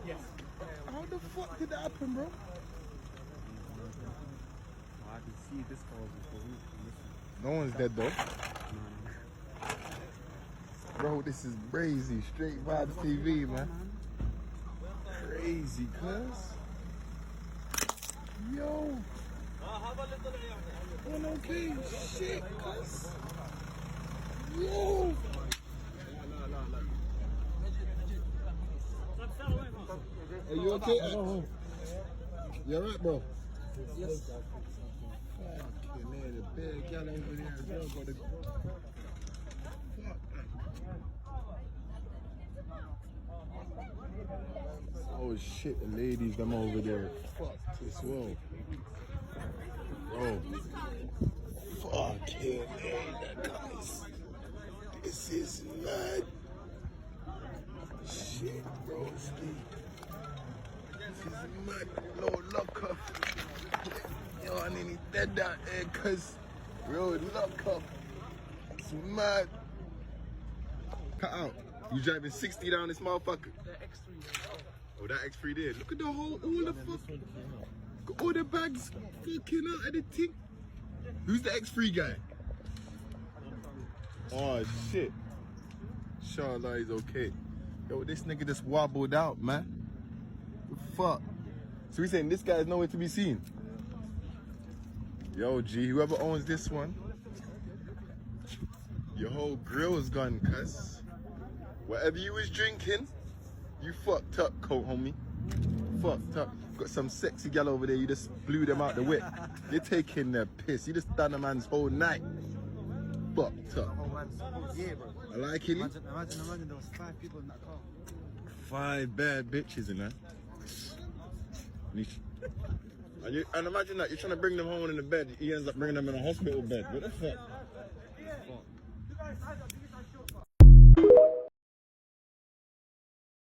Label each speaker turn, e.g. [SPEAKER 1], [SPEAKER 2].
[SPEAKER 1] Yes.
[SPEAKER 2] How the fuck did that happen, bro?
[SPEAKER 1] I can see this car was before me.
[SPEAKER 2] No one's dead though. Bro, this is crazy. Straight vibes TV, man. Crazy, cuz. Yo. Oh, okay. Shit, cuz. Yo. Are you okay? You alright, bro?
[SPEAKER 1] Yes.
[SPEAKER 2] Fucking man, the big gal over there as well, but oh shit, the ladies, them over there. Fuck as well. Bro. Fucking man, guys. This is mad. Shit, broski. This is mad. No lock up. Yo, I nearly dead down there, cuz. Bro, lock up. It's mad. Cut out. You driving 60 down this motherfucker?
[SPEAKER 1] The X3.
[SPEAKER 2] Oh, that X3 there. Look at the whole, all the fuck. All the bags fucking out of the thing. Who's the X3 guy? Oh, shit. Inshallah, he's okay. Yo, this nigga just wobbled out, man. The fuck? So we saying this guy is nowhere to be seen? Yo, G, whoever owns this one, your whole grill is gone, cuz. Whatever you was drinking, you fucked up, coat homie. Fucked up. Got some sexy gal over there, you just blew them out the whip. You're taking the piss. You just done a man's whole night. Fucked up.
[SPEAKER 1] Yeah, bro.
[SPEAKER 2] I like it.
[SPEAKER 1] Imagine there was 5 people in that car.
[SPEAKER 2] 5 bad bitches in there. And imagine that, you're trying to bring them home in the bed, he ends up bringing them in a hospital bed. What the fuck?